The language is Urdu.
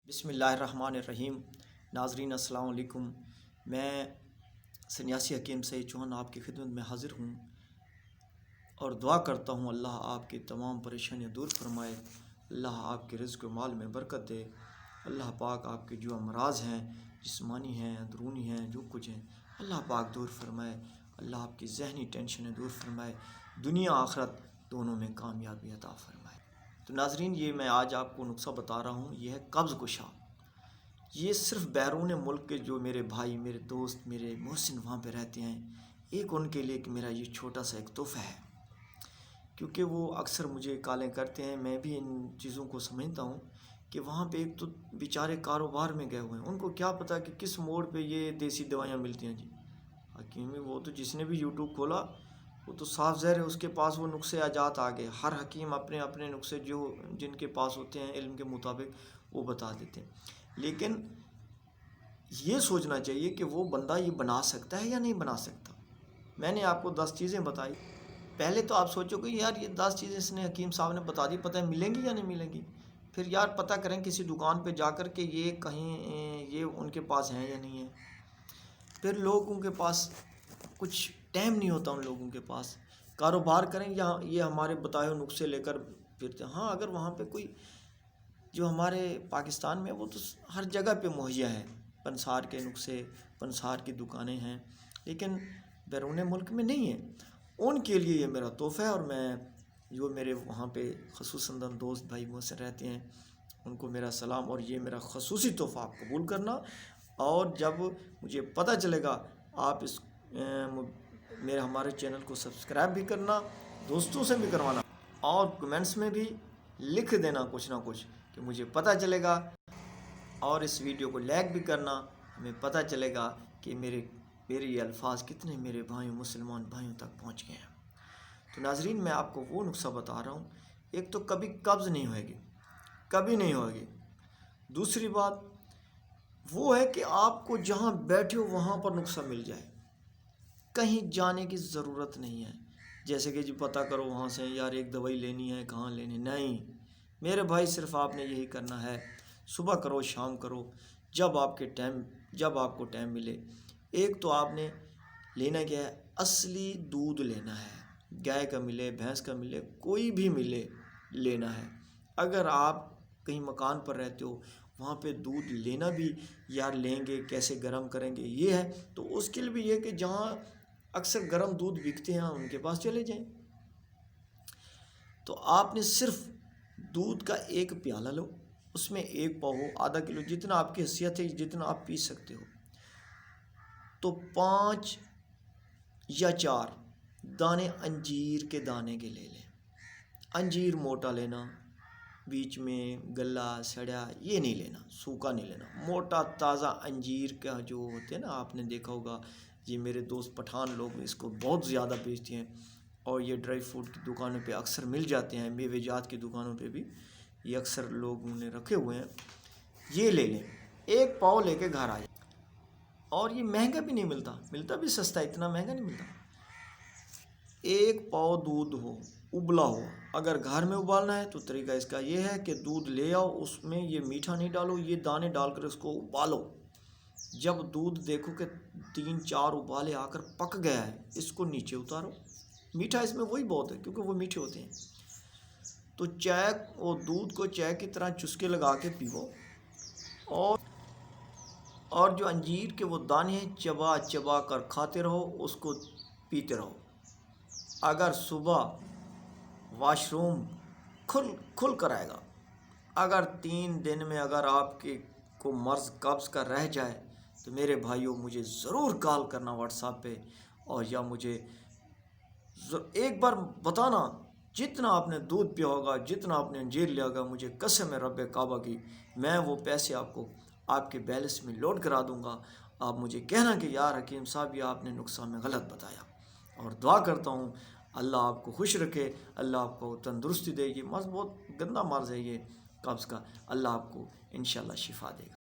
بسم اللہ الرحمن الرحیم۔ ناظرین السلام علیکم۔ میں سنیاسی حکیم سید چوہان آپ کی خدمت میں حاضر ہوں اور دعا کرتا ہوں اللہ آپ کی تمام پریشانیاں دور فرمائے، اللہ آپ کے رزق و مال میں برکت دے، اللہ پاک آپ کے جو امراض ہیں، جسمانی ہیں، اندرونی ہیں، جو کچھ ہیں، اللہ پاک دور فرمائے، اللہ آپ کی ذہنی ٹینشنیں دور فرمائے، دنیا آخرت دونوں میں کامیابی عطا فرمائے۔ تو ناظرین، یہ میں آج آپ کو نسخہ بتا رہا ہوں، یہ ہے قبض کشا۔ یہ صرف بیرون ملک کے جو میرے بھائی، میرے دوست، میرے محسن وہاں پہ رہتے ہیں، ایک ان کے لیے کہ میرا یہ چھوٹا سا ایک تحفہ ہے، کیونکہ وہ اکثر مجھے کالیں کرتے ہیں۔ میں بھی ان چیزوں کو سمجھتا ہوں کہ وہاں پہ ایک تو بیچارے کاروبار میں گئے ہوئے ہیں، ان کو کیا پتہ کہ کس موڑ پہ یہ دیسی دوائیاں ملتی ہیں۔ جی حکیمی وہ تو جس نے بھی یوٹیوب کھولا وہ تو صاف ظاہر ہے اس کے پاس وہ نسخے آجات آ گئے۔ ہر حکیم اپنے اپنے نسخے جو جن کے پاس ہوتے ہیں علم کے مطابق وہ بتا دیتے ہیں، لیکن یہ سوچنا چاہیے کہ وہ بندہ یہ بنا سکتا ہے یا نہیں بنا سکتا۔ میں نے آپ کو 10 چیزیں بتائی، پہلے تو آپ سوچو کہ یار یہ 10 چیزیں اس نے حکیم صاحب نے بتا دی، پتہ ہے ملیں گی یا نہیں ملیں گی؟ پھر یار پتہ کریں کسی دکان پہ جا کر کہ یہ کہیں یہ ان کے پاس ہیں یا نہیں ہیں۔ پھر لوگوں کے پاس کچھ ٹائم نہیں ہوتا، ان لوگوں کے پاس کاروبار کریں یا یہ ہمارے بتائے ہوئے نسخے لے کر پھرتے ہیں۔ ہاں، اگر وہاں پہ کوئی جو ہمارے پاکستان میں وہ تو ہر جگہ پہ مہیا ہے، پنسار کے نسخے، پنسار کی دکانیں ہیں، لیکن بیرون ملک میں نہیں ہیں۔ ان کے لیے یہ میرا تحفہ ہے، اور میں جو میرے وہاں پہ خصوصاً دوست بھائی محسن رہتے ہیں ان کو میرا سلام، اور یہ میرا خصوصی تحفہ آپ قبول کرنا، اور جب مجھے پتہ چلے گا آپ اس ہمارے چینل کو سبسکرائب بھی کرنا، دوستوں سے بھی کروانا، اور کمنٹس میں بھی لکھ دینا کچھ نہ کچھ کہ مجھے پتہ چلے گا، اور اس ویڈیو کو لائک بھی کرنا، ہمیں پتہ چلے گا کہ میرے یہ الفاظ کتنے میرے بھائیوں، مسلمان بھائیوں تک پہنچ گئے ہیں۔ تو ناظرین، میں آپ کو وہ نسخہ بتا رہا ہوں، ایک تو کبھی قبض نہیں ہوئے گی، کبھی نہیں ہوئے گی۔ دوسری بات وہ ہے کہ آپ کو جہاں بیٹھے ہو وہاں پر نسخہ مل جائے، کہیں جانے کی ضرورت نہیں ہے، جیسے کہ جی پتہ کرو وہاں سے یار ایک دوائی لینی ہے، کہاں لینی، نہیں میرے بھائی، صرف آپ نے یہی کرنا ہے، صبح کرو شام کرو، جب آپ کو ٹائم ملے۔ ایک تو آپ نے لینا کیا ہے، اصلی دودھ لینا ہے، گائے کا ملے، بھینس کا ملے، کوئی بھی ملے لینا ہے۔ اگر آپ کہیں مکان پر رہتے ہو وہاں پہ دودھ لینا بھی یار لیں گے کیسے گرم کریں گے یہ ہے، تو اس کے لیے بھی یہ کہ جہاں اکثر گرم دودھ بکتے ہیں ان کے پاس چلے جائیں۔ تو آپ نے صرف دودھ کا ایک پیالہ لو، اس میں ایک پاؤ ہو، آدھا کلو، جتنا آپ کی حیثیت ہے، جتنا آپ پی سکتے ہو، تو 5 یا 4 دانے انجیر کے دانے کے لے لیں۔ انجیر موٹا لینا، بیچ میں گلا سڑا یہ نہیں لینا، سوکھا نہیں لینا، موٹا تازہ انجیر کا جو ہوتے ہیں نا، آپ نے دیکھا ہوگا، یہ میرے دوست پٹھان لوگ اس کو بہت زیادہ بیچتے ہیں، اور یہ ڈرائی فروٹ کی دکانوں پہ اکثر مل جاتے ہیں، میوے جات کی دکانوں پہ بھی یہ اکثر لوگوں نے رکھے ہوئے ہیں۔ یہ لے لیں، ایک پاؤ لے کے گھر آ جائیں، اور یہ مہنگا بھی نہیں ملتا بھی سستا، اتنا مہنگا نہیں ملتا۔ ایک پاؤ دودھ ہو، ابلا ہو، اگر گھر میں ابالنا ہے تو طریقہ اس کا یہ ہے کہ دودھ لے آؤ، اس میں یہ میٹھا نہیں ڈالو، یہ دانے ڈال کر اس کو ابالو۔ جب دودھ دیکھو کہ 3-4 ابالے آ کر پک گیا ہے، اس کو نیچے اتارو۔ میٹھا اس میں وہی بہت ہے کیونکہ وہ میٹھے ہوتے ہیں، تو چائے اور دودھ کو چائے کی طرح چسکے لگا کے پیو، اور جو انجیر کے وہ دانے ہیں چبا چبا کر کھاتے رہو، اس کو پیتے رہو۔ اگر صبح واش روم کھل کر آئے گا، اگر 3 دن میں اگر آپ کو مرض قبض کا رہ جائے تو میرے بھائیوں مجھے ضرور کال کرنا واٹس ایپ پہ، اور یا مجھے ایک بار بتانا، جتنا آپ نے دودھ پیا ہوگا، جتنا آپ نے انجیر لیا ہوگا، مجھے قسم ہے رب کعبہ کی، میں وہ پیسے آپ کے بیلنس میں لوڈ کرا دوں گا۔ آپ مجھے کہنا کہ یار حکیم صاحب یہ آپ نے نسخہ میں غلط بتایا، اور دعا کرتا ہوں اللہ آپ کو خوش رکھے، اللہ آپ کو تندرستی دے گی۔ مرض بہت گندا مرض ہے یہ قبض کا، اللہ آپ کو انشاءاللہ شفا دے گا۔